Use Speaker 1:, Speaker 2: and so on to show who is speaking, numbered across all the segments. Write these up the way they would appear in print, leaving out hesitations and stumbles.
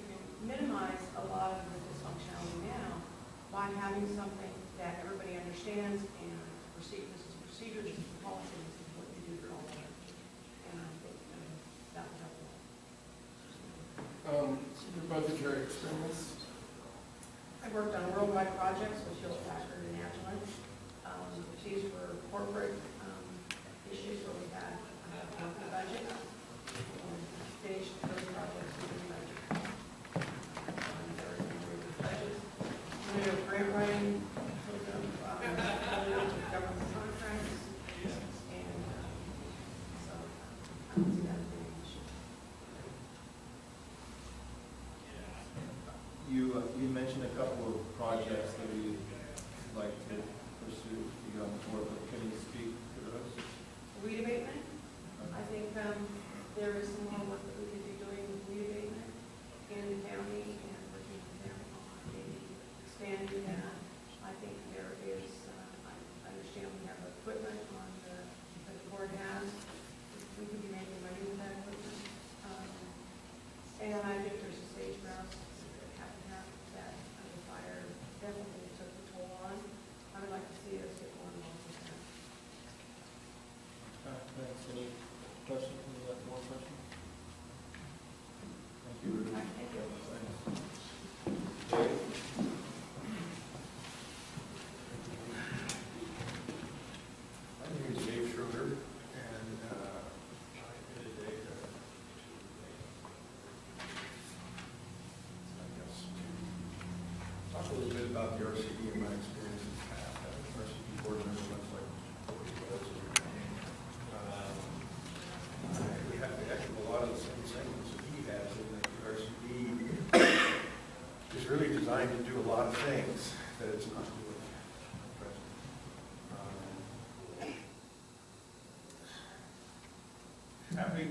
Speaker 1: can minimize a lot of the dysfunctionality now by having something that everybody understands and this is procedure, this is policy, this is what you do for all of it. And I think that would help a lot.
Speaker 2: Supervisory experience.
Speaker 1: I worked on worldwide projects with Hewlett Packard and Agilent. These were corporate issues where we had the budget and finished those projects with the budget. There were some budgets. We did grant writing, government contracts, and so I don't see that as being an issue.
Speaker 3: You mentioned a couple of projects that you'd like to pursue to get on the board, but can you speak to those?
Speaker 1: Weed abatement, I think there is some more work that we could be doing with weed abatement in the county and working with them on maybe expanding that. I think there is, I understand we have equipment on that the board has. We could be making money with that equipment. And I think there's a sage grouse that under fire definitely took the toll on. I would like to see us get more involved with that.
Speaker 3: Thanks. Any questions? Any more questions? Thank you.
Speaker 1: Thank you.
Speaker 3: Dave?
Speaker 4: My name is Dave Schroeder, and I'm here today to talk a little bit about the RCD and my experience in the past. I was an RCD board member much like Cody was. We have to echo a lot of the same sentiments that he has, in that the RCD is really designed to do a lot of things that it's not doing at present. Having,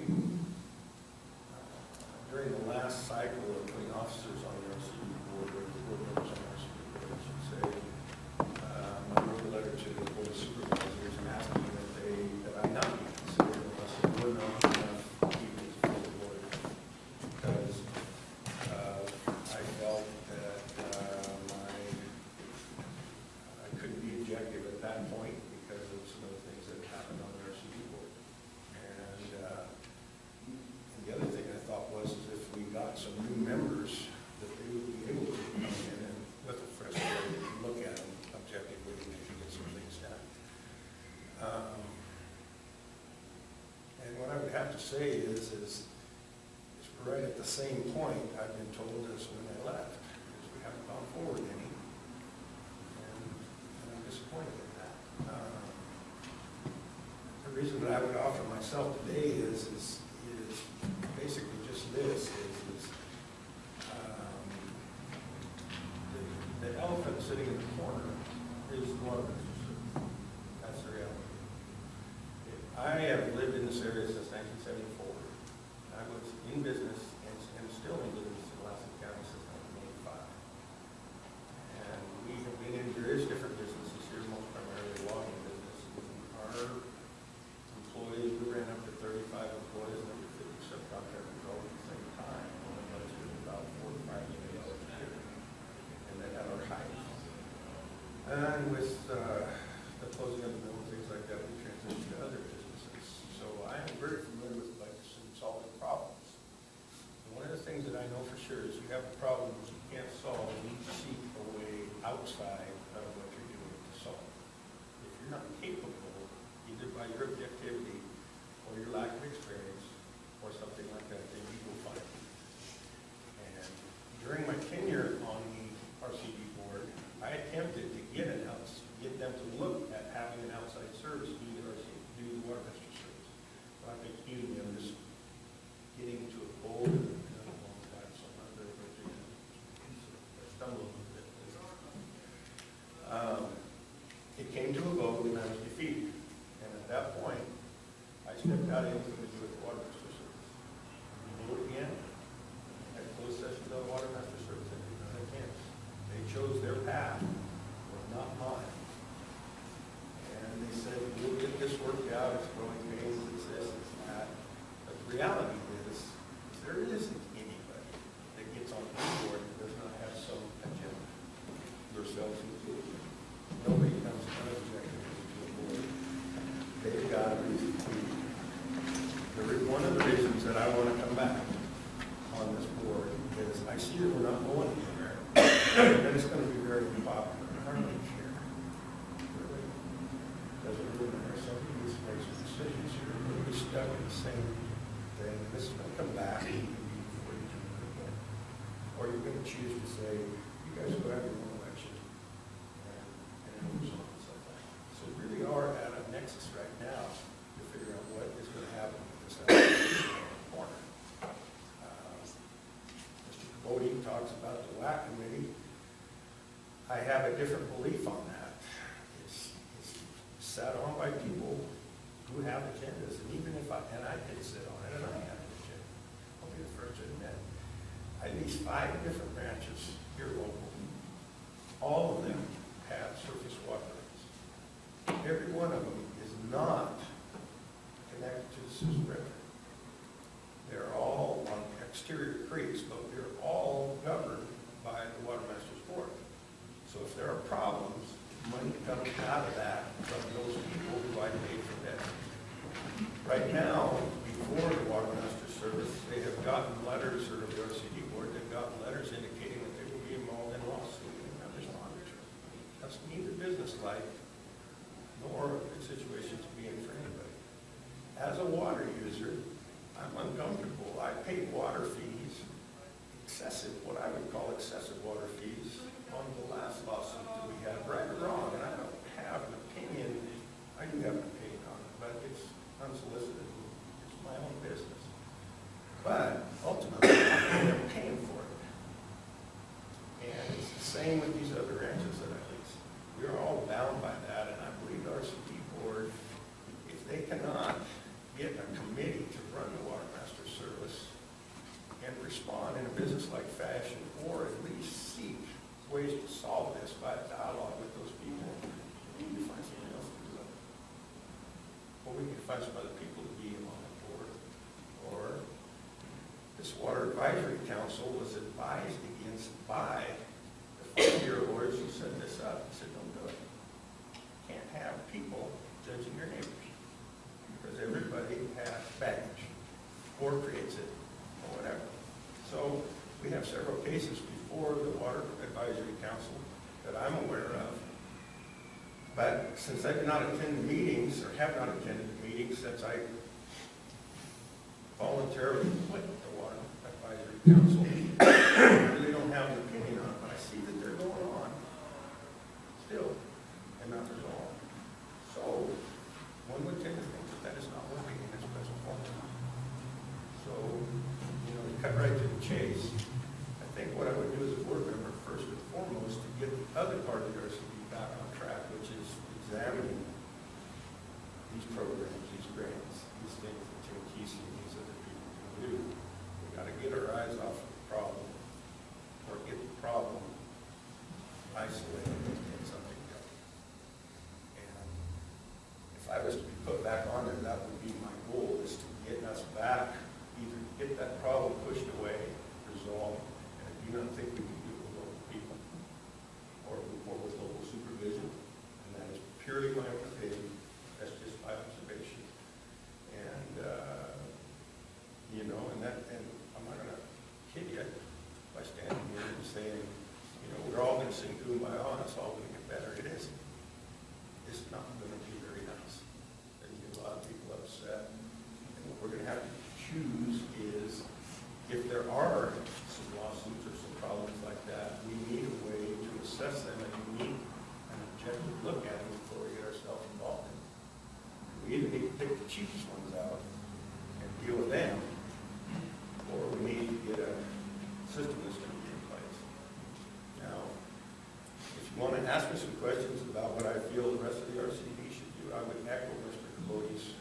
Speaker 4: during the last cycle of putting officers on the RCD board, or board members on the RCD board, I should say, I wrote a letter to the board of supervisors and asking that I not be considered unless there were not enough people to fill the board. Because I felt that I couldn't be objective at that point because of some of the things that happened on the RCD board. And the other thing I thought was is if we got some new members, that they would be able to come in and with a fresh slate and look at them objectively and maybe get some things done. And what I would have to say is right at the same point I've been told as when I left, is we haven't gone forward any. And I'm disappointed in that. The reason that I would offer myself today is basically just this, the elephant sitting in the corner is the water master service. That's the reality. I have lived in this area since 1974. I was in business and still in business in Lassen County since 1985. And we have been in various different businesses here, most primarily the logging business. Our employees, we ran up to 35 employees and over 50 subcontractors all at the same time. And it was about $4 to $5 million a year. And then at our height. And with the closing of the mill and things like that, we transitioned to other businesses. So I am very familiar with solving problems. And one of the things that I know for sure is you have a problem that you can't solve, you need to seek a way outside of what you're doing to solve it. If you're not capable, either by your objectivity or your lack of experience or something like that, then you will find it. And during my tenure on the RCD board, I attempted to get them to look at having an outside service do the water master service. But I think I'm just getting to a goal and a long time, so I'm not very much stumble a little bit. It came to a vote and I was defeated. And at that point, I stepped out into the water master service. We voted again, had a closed session of the water master service, and did not next year, we're not going anywhere. Then it's gonna be very popular. I don't really care. Really. Doesn't really matter. Somebody needs to make some decisions here. We're gonna be stuck in the same thing. This is gonna come back and be 42 people. Or you're gonna choose to say, you guys go have your own election. And it moves on and stuff like that. So we really are at a nexus right now to figure out what is gonna happen with this corner. Mr. Cabody talks about the WAC committee. I have a different belief on that. It's sat on by people who have agendas, and even if I did sit on it, and I have an agenda, I'll be the first to admit, at least 5 different branches here locally. All of them have surface water rights. Every one of them is not connected to the Sioux River. They're all on exterior creeks, but they're all governed by the Water Masters Board. So if there are problems, money comes out of that from those people who I paid for that. Right now, before the Water Masters Service, they have gotten letters, or the RCD Board, they've gotten letters indicating that they will be involved in a lawsuit and have responded to it. That's neither business-like nor a situation to be in for anybody. As a water user, I'm uncomfortable. I pay water fees, excessive, what I would call excessive water fees, on the last lawsuit that we had, right or wrong, and I don't have an opinion. I do have an opinion on it, but it's unsolicited. It's my own business. But ultimately, I'm paying for it. And it's the same with these other ranches that I lease. We're all bound by that, and I believe the RCD Board, if they cannot get a committee to run the Water Master Service and respond in a business-like fashion, or at least seek ways to solve this by a dialogue with those people, we need to find something else to do it. Or we can find some other people to be on the board. Or this Water Advisory Council was advised against by the 5-year lawyers who set this up and said, don't do it. You can't have people judging your neighbors because everybody has baggage or creates it or whatever. So we have several cases before the Water Advisory Council that I'm aware of. But since I did not attend the meetings, or have not attended the meetings since I voluntarily quit the Water Advisory Council, I really don't have an opinion on it, but I see that they're going on still and not resolved. So one would tend to think that is not working in its present form. So, to cut right to the chase, I think what I would do as a board member, first and foremost, to get the other part of the RCD back on track, which is examining these programs, these grants, these things that Tim Kesey and these other people can do. We've got to get our eyes off of the problem, or get the problem isolated and get something done. And if I was to be put back on there, that would be my goal, is to get us back, either get that problem pushed away, resolved, and I do not think we can do it with local people or with local supervision, and that is purely my own opinion. That's just my observation. And and I'm not going to kid you by standing here and saying, we're all going to sing Kumbaya and it's all going to get better. It isn't. It's not going to be very nice. There's going to be a lot of people upset. And what we're going to have to choose is, if there are some lawsuits or some problems like that, we need a way to assess them, and we need an objective look at them before we get ourselves involved in them. We either need to pick the cheapest ones out and deal with them, or we need to get a system that's going to be in place. Now, if you want to ask me some questions about what I feel the rest of the RCD should do, I would echo Mr. Cabote's.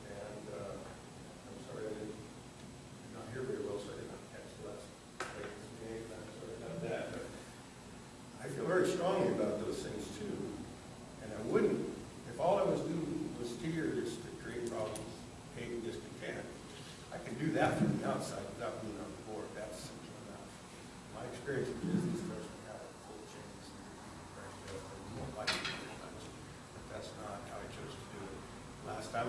Speaker 4: And I'm sorry I did not hear very well, so I did not catch the last meeting. I'm sorry about that. But I feel very strongly about those things too. And I wouldn't, if all I was doing was here just to create problems, hate and discontent, I can do that from the outside without being on the board. That's simple enough. My experience in business tells me how to pull chains. You won't like it very much, but that's not how I chose to do it. Last time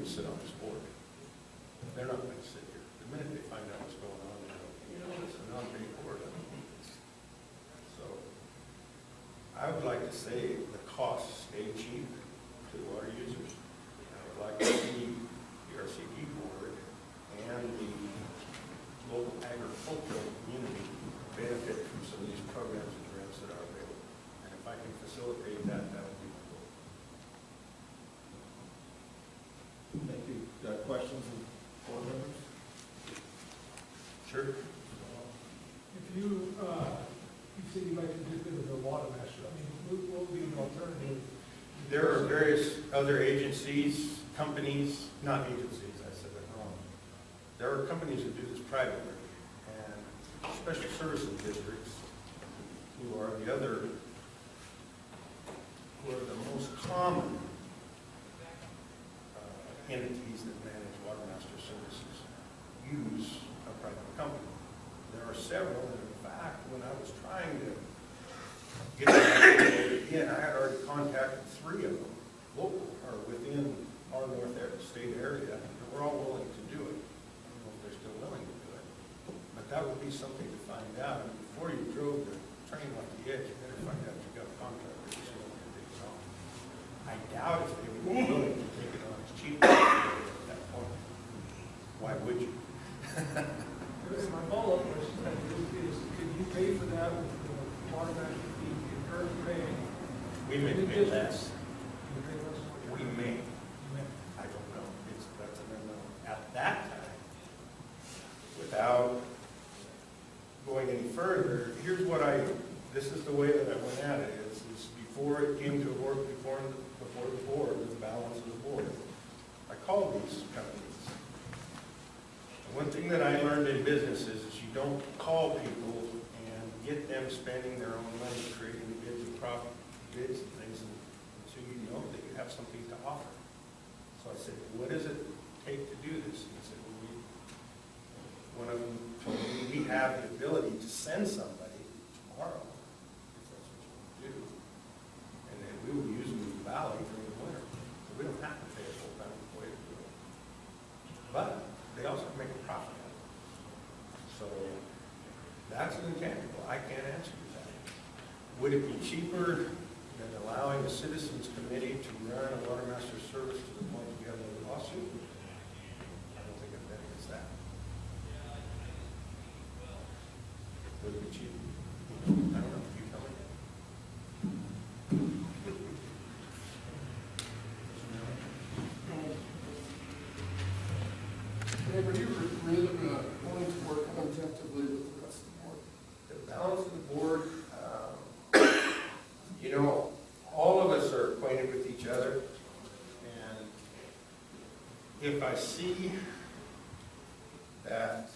Speaker 4: sit on this board. They're not going to sit here. The minute they find out what's going on, they're like, you know, it's a non-pay board. So I would like to say the costs stay cheap to water users. I would like to see the RCD board and the local agricultural community benefit from some of these programs and grants that are available. And if I can facilitate that, that would be my goal.
Speaker 3: Thank you. Questions of board members?
Speaker 4: Sure.
Speaker 5: If you said you'd like to dip into the water master, I mean, what would be an alternative?
Speaker 4: There are various other agencies, companies, not agencies, I said that wrong. There are companies who do this privately, and special services districts, who are the most common entities that manage water master services, use a private company. There are several, and in fact, when I was trying to get that in, I had already contacted 3 of them, local, or within our state area, and we're all willing to do it. I don't know if they're still willing to do it, but that would be something to find out. And before you drove the train off the edge, you better find out you got a contract with someone to take it on. I doubt if they would be willing to take it on as cheap at that point. Why would you?
Speaker 5: My follow-up question is, could you pay for that with the water master fee you're currently paying?
Speaker 4: We may pay less.
Speaker 5: You pay less than what
Speaker 4: We
Speaker 5: you're
Speaker 4: may.
Speaker 5: paying?
Speaker 4: I don't know. That's an unknown. At that time, without going any further, here's what this is the way that I went at it, is before it came to work before the board, the balance of the board, I called these companies. And one thing that I learned in business is you don't call people and get them spending their own money creating bids and things until you know that you have something to offer. So I said, what does it take to do this? And he said, well, one of them told me we have the ability to send somebody tomorrow, if that's what you want to do. And then we will use them in the valley during the winter. So we don't have to pay a full-time employee to do it. But they also make a profit out of it. So that's an intangible. I can't answer you that. Would it be cheaper than allowing the citizens committee to run a water master service to the point we have a lawsuit? I don't think I'd bet against that. Would it be cheaper? I don't know. You tell me.
Speaker 2: Dave, are you really willing to work conjunctively with the rest of the board?
Speaker 4: The balance of the board, you know, all of us are acquainted with each other, and if I see that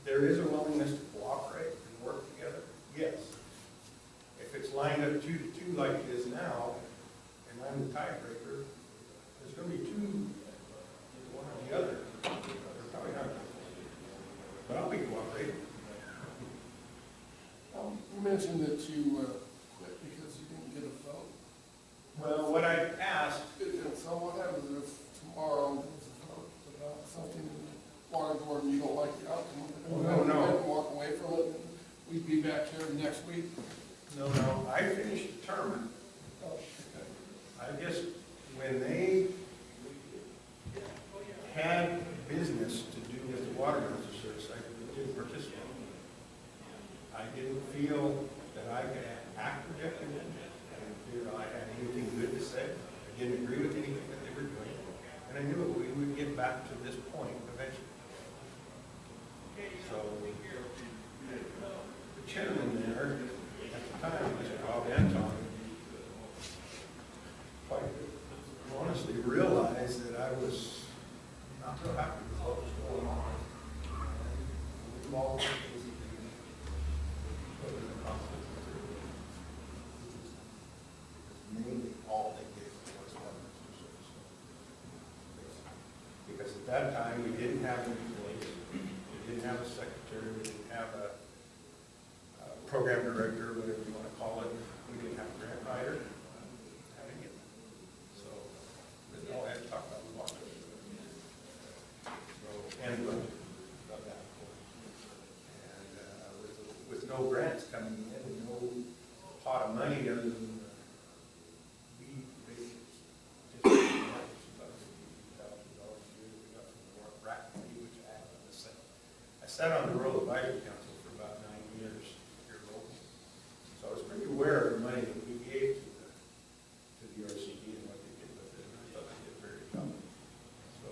Speaker 4: there is a willingness to cooperate and work together, yes. If it's lined up 2 to 2 like it is now, and I'm the tiebreaker, there's going to be 2, one or the other. They're probably not. But I'll be cooperating.
Speaker 2: You mentioned that you quit because you didn't get a vote.
Speaker 4: Well, what I asked,
Speaker 2: And so what happens if tomorrow there's a vote about something in the water board and you don't like the outcome?
Speaker 4: Oh, no.
Speaker 2: You walk away from it, and we'd be back here next week.
Speaker 4: no, I finished the term.
Speaker 2: Oh,
Speaker 4: I just, when they had business to do with the water master service, I didn't participate. I didn't feel that I could act objectively. I didn't feel I had anything good to say. I didn't agree with anything that they were doing. And I knew we would get back to this point eventually. So, the chairman there at the time, Mr. Bob Anton, quite honestly realized that I was not so happy with what was going on. And we all mainly all they did was water master service. Because at that time, we didn't have an employee, we didn't have a secretary, we didn't have a program director, whatever you want to call it. We didn't have a grant writer, have any of that. coming in and no pot of money other than the weed basis. Just about $50,000 a year that we got from the rack fee, which I have on the site. I sat on the Rural Advisory Council for about 9 years here locally. So I was pretty aware of the money that we gave to the RCD and what they did with it. And I thought they did a very good job. So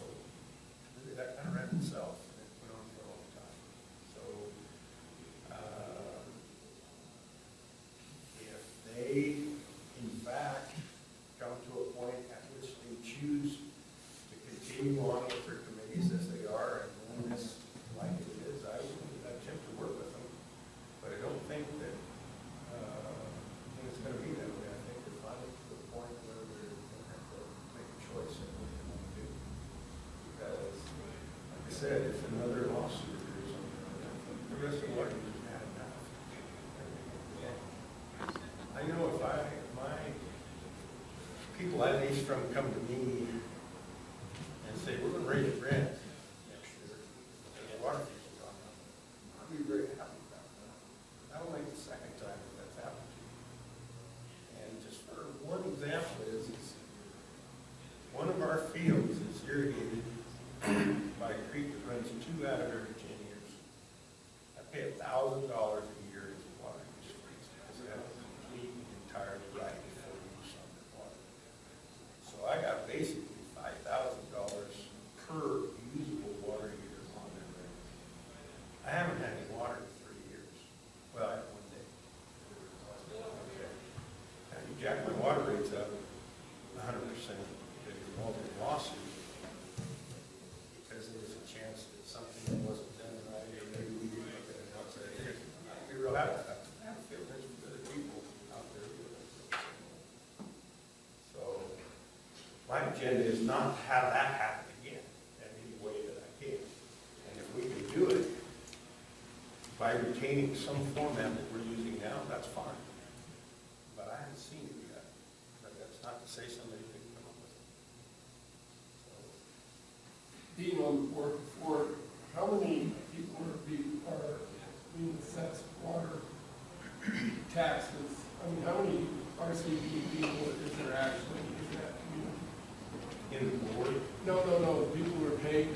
Speaker 4: really that kind of ran itself, and it went on for a long time. So if they, in fact, come to a point at which they choose to continue on with their committees as they are and run this like it is, I would attempt to work with them. But I don't think that it's going to be that way. I think they're finally to the point where they're going to have to make a choice in what they want to do. Because, like I said, if another lawsuit or something, I think the rest of the water users have had enough. I know if my people I lease from come to me and say, we're going to raise rent next year, and the water fees are gone up, I'll be very happy about that. That will make the second time that that's happened to me. And just for one example is one of our fields is irrigated by a creek that runs 2 out of every 10 years. I pay $1,000 a year as a water use fees because I have a complete and entire right for use on the water. So I got basically $5,000 per usable water year on that rent. I haven't had any water in 3 years. Well, I had one day. Okay. Now you jack my water rates up 100% because you're involved in a lawsuit because there was a chance that something that wasn't done right or maybe we didn't look at it outside. I'd be real happy. I feel there's other people out there doing it. So my agenda is not to have that happen again in any way that I can. And if we can do it by retaining some format that we're using now, that's fine. But I haven't seen it yet. But that's not to say somebody couldn't come up with it.
Speaker 2: Being on the board before, how many people are being assessed water taxes? I mean, how many RCD people is there actually in that community?
Speaker 4: In the board,
Speaker 2: No, people who are paying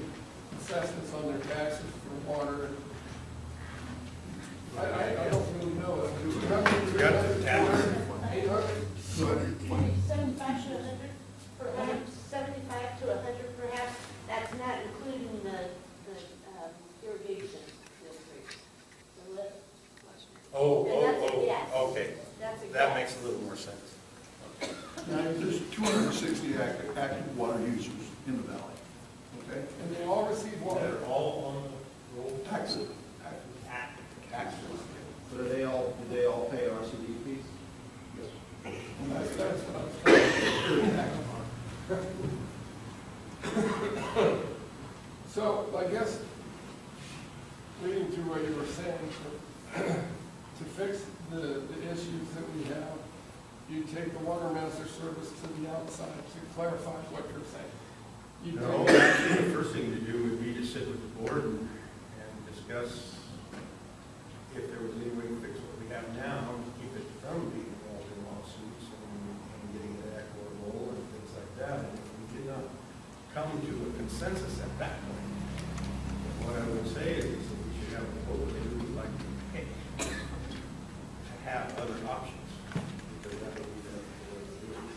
Speaker 2: assessments on their taxes for water. I don't really know.
Speaker 4: we got the tax.
Speaker 2: 800?
Speaker 6: 75 to 100, perhaps, 75 to 100 perhaps, that's not including the irrigation districts. So let- And that's a yes.
Speaker 4: Okay.
Speaker 6: That's a
Speaker 4: That
Speaker 6: yes.
Speaker 4: makes a little more sense. Okay.
Speaker 7: Now, there's 260 active water users in the valley, okay?
Speaker 2: And they all receive water.
Speaker 4: They're all on the roll.
Speaker 7: Taxes.
Speaker 4: Taxes.
Speaker 3: But do they all pay RCD fees?
Speaker 7: Yes.
Speaker 2: That's what I was trying to. So I guess, reading through what you were saying, to fix the issues that we have, you take the water master service to the outside to clarify what you're saying. You
Speaker 4: No,
Speaker 2: take-
Speaker 4: actually, the first thing to do would be to sit with the board and discuss if there was any way to fix what we have now, to keep it from being involved in lawsuits and getting an equitable and things like that. And if we did not come to a consensus at that point, then what I would say is that we should have a vote that we would like to pay to have other options, because that would be the way to do it.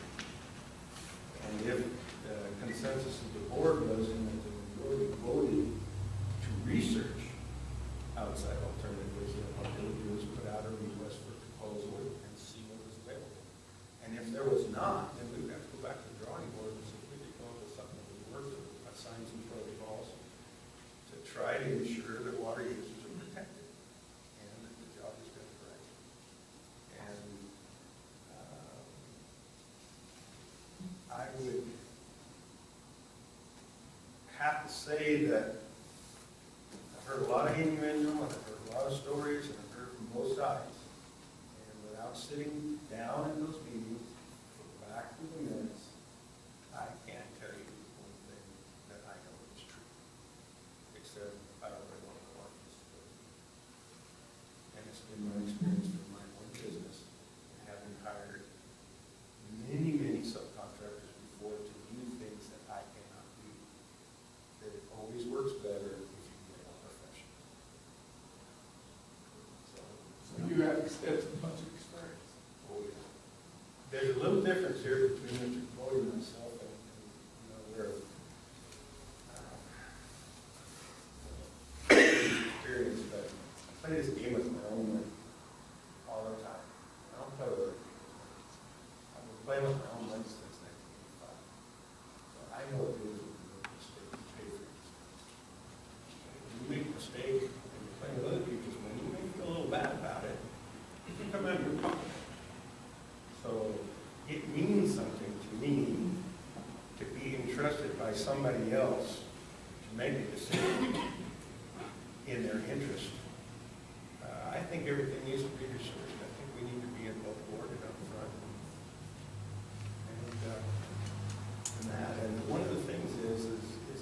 Speaker 4: And if the consensus of the board was in that the majority voted to research outside alternatives, then what they would do is put out a request for proposal and see what was available. And if there was not, then we would have to go back to the drawing board and see if we could come up with something that would work, to assign some protocols to try to ensure that water users are protected and that the job is done correctly. And I would have to say that I've heard a lot of innuendo, and I've heard a lot of stories, and I've heard from both sides. And without sitting down in those meetings, go back to the minutes, I can't tell you one thing that I know is true, except I don't really want to go on this. And it's been my experience for a little difference here between Mr. Floyd and myself, and, we're, experience, but I play this game with my own money all the time. I don't play with it. I've been playing with my own money since 1985. So I know what it is when you make a mistake, you pay for it. When you make a mistake and you're playing with other people's money, you may feel a little bad about it. It can come out of your pocket. So it means something to me to be entrusted by somebody else to make a decision in their interest. I think everything needs to be researched. I think we need to be in both board and up front. And that, and one of the things is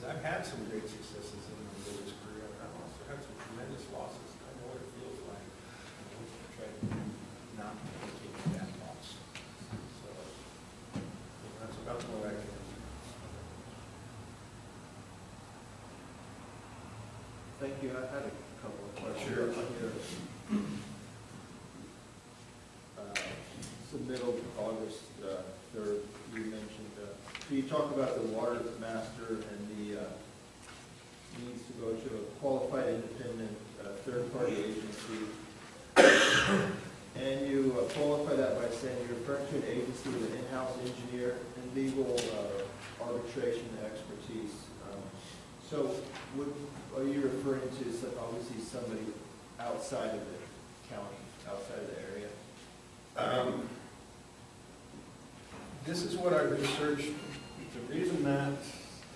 Speaker 4: I've had some great successes in my business career, and I've also had some tremendous losses. I know what it feels like. I try to not take that loss. So that's about what I can.
Speaker 3: Thank you. I had a couple of questions.
Speaker 4: Sure.
Speaker 3: On your submittal August 3rd, you mentioned, so you talk about the water master and the needs to go to a qualified independent third-party agency. And you qualify that by saying you're referring to an agency with an in-house engineer and legal arbitration expertise. So are you referring to obviously somebody outside of the county, outside of the area?
Speaker 4: This is what I researched. The reason that,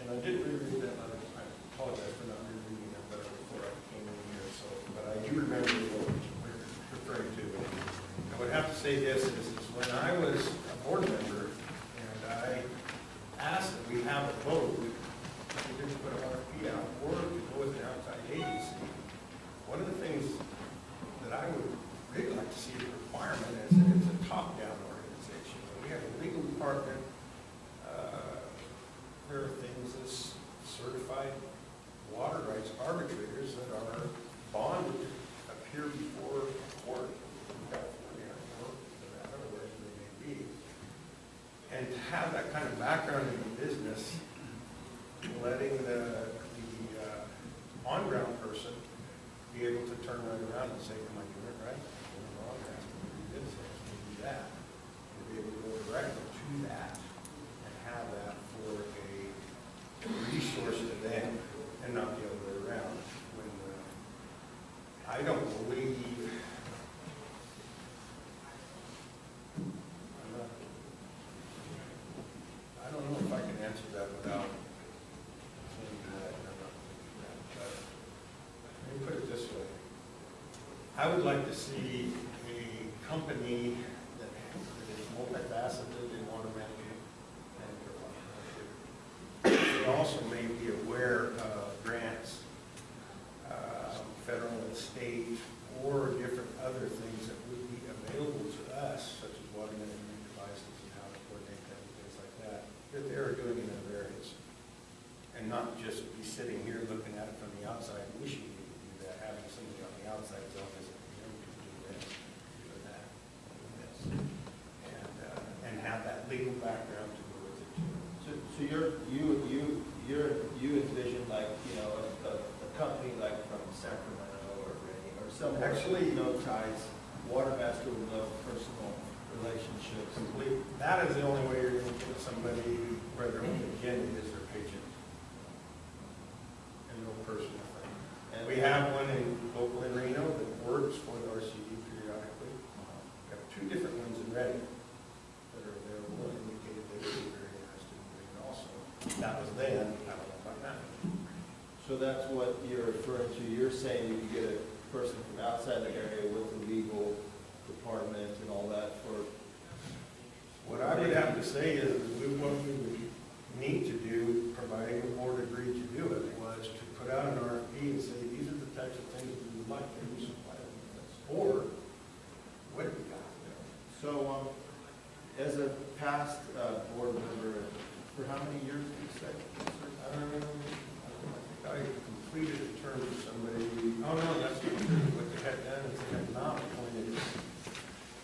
Speaker 4: and I did reread that letter. I apologize for not rereading that letter before I came in here. So, but I do remember what we're referring to. I would have to say this is when I was a board member and I asked that we have a vote, we didn't put an RFP out or to go with an outside agency. One of the things that I would really like to see the requirement is that it's a top-down organization. We have a legal department. There are things as certified water rights arbitrators that are bonded to appear before a court in California or Nevada, wherever they may be. And to have that kind of background in the business, letting the on-ground person be able to turn right around and say, am I doing it right? Am I wrong? Or ask me to do this, ask me to do that. And be able to go directly to that and have that for a resource to them and not the other way around. When I don't believe, I don't know if I can answer that without saying that. I'm not thinking that, but let me put it this way. I would like to see a company that is multifaceted in water management and they also may be aware of grants, federal and state, or different other things that would be available to us, such as water management devices and how to coordinate that and things like that they are doing in other areas. And not just be sitting here looking at it from the outside, wishing we could do that, having somebody on the outside tell us, you know, we can do this, do that, do this. And have that legal background to go with it too.
Speaker 3: So you envision like, a company like from Sacramento or someone
Speaker 4: Actually,
Speaker 3: with no ties, water master with no personal relationships.
Speaker 4: Complete. That is the only way you're going to get somebody where their only agenda is their paycheck. And no personal thing.
Speaker 3: And
Speaker 4: We have one in local in Reno that works for the RCD periodically. We have two different ones in Reading that are available and indicated they would be very interested in doing it also. That was then, I don't know about now.
Speaker 3: So that's what you're referring to. You're saying you could get a person from outside the area with the legal department and all that for.
Speaker 4: What I would have to say is what we would need to do, providing the board agreed to do it, was to put out an RFP and say, these are the types of things we would like to supply them with. Or, what do we got?
Speaker 3: So, as a past board member, for how many years did you say?
Speaker 4: I completed a term with somebody, oh no, that's not true. What they had done is they had not appointed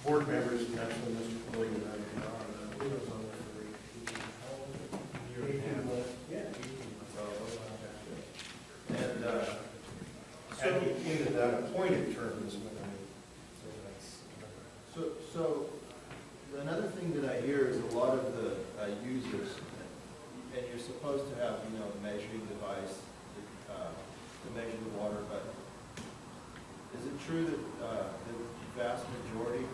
Speaker 4: board members, and that's when Mr. Floyd and I were on.
Speaker 3: lot of the users, and you're supposed to have, you know, a measuring device to measure the water, but is it true that the vast majority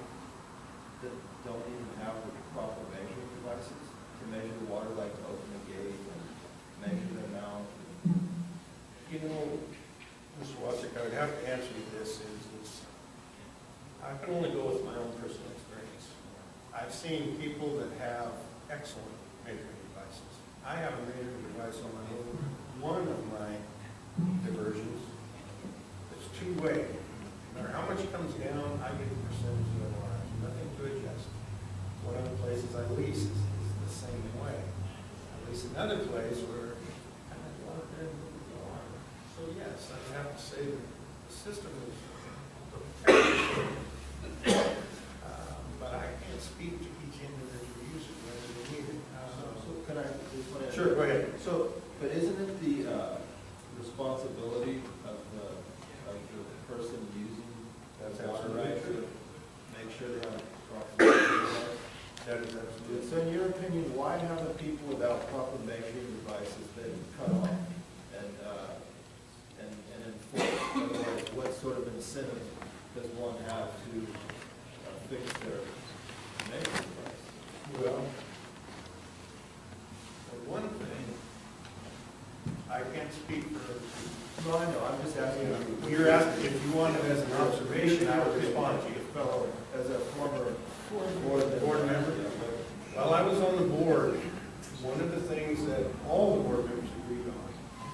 Speaker 3: that don't even have the proper measuring devices to measure the water, like to open the gate and measure the amount?
Speaker 4: You know, Mr. Wassick, I would have to answer you this is I can only go with my own personal experience. I've seen people that have excellent measuring devices. I have a measuring device on my own, one of my diversions. It's two-way. No matter how much comes down, I get a percentage of the water. Nothing to adjust. One of the places I lease is the same way. I lease another place where I have a lot of there with the water. So yes, I have to say that the system is but I can't speak to each individual user whether they need it.
Speaker 3: So can I just want to?
Speaker 4: Sure, go ahead.
Speaker 3: So, but isn't it the responsibility of the person using
Speaker 4: That's
Speaker 3: the water
Speaker 4: absolutely
Speaker 3: right
Speaker 4: true.
Speaker 3: to make sure they're on proper measuring device?
Speaker 4: That is absolutely.
Speaker 3: So in your opinion, why haven't people without proper measuring devices been cut off and enforced? Otherwise, what sort of incentive does one have to fix their measuring device?
Speaker 4: Well, for one thing, I can't speak for other people.
Speaker 3: No, I know, I'm just asking you.
Speaker 4: You're asking, if you want it as an observation, I would respond to you.
Speaker 3: Fellow, as a former
Speaker 4: Board member? While I was on the board, one of the things that all the board members agreed on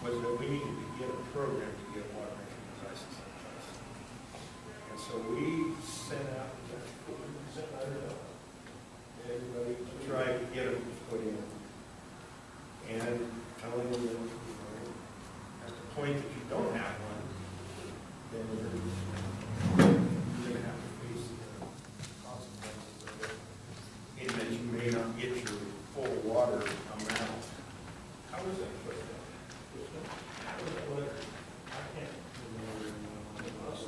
Speaker 4: was that we needed to get a program to get water measuring devices in place. And so we sent out everybody to try to get them put in. And telling them that, you know, at the point that you don't have one, then you're going to have to face the consequences of it, in that you may not get your full water amount. How was that put down? How was that letter? I can't remember.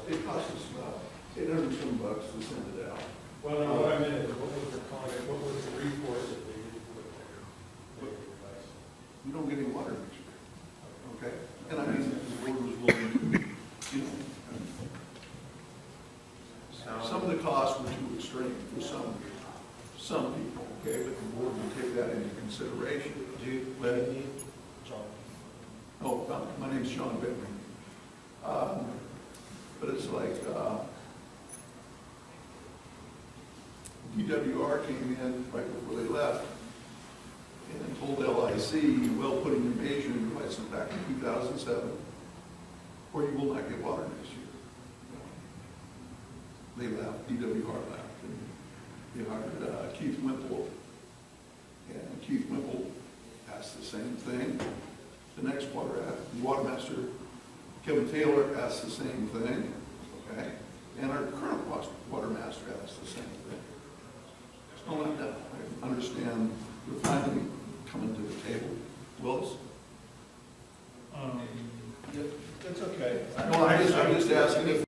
Speaker 7: It costs us about $800 to send it out.
Speaker 4: Well, no, what I meant is, what was the content, what was the recourse that they used to put there?
Speaker 7: We don't get any water next year, okay? And I mean, the board was willing to, you know, some of the costs were too extreme for some people, okay? But the board will take that into consideration.
Speaker 3: John.
Speaker 7: Oh, my name's John Bentley. But it's like, DWR came in right before they left and told LIC, well, put in your measuring devices back in 2007, or you will not get water next year. They left, DWR left, and they hired Keith Wimple. And Keith Wimple asked the same thing. The next water master, Kevin Taylor, asked the same thing, okay? And our current water master asked the same thing. So I understand you're finally coming to the table. Willis?
Speaker 3: That's okay.
Speaker 7: No, I'm just asking if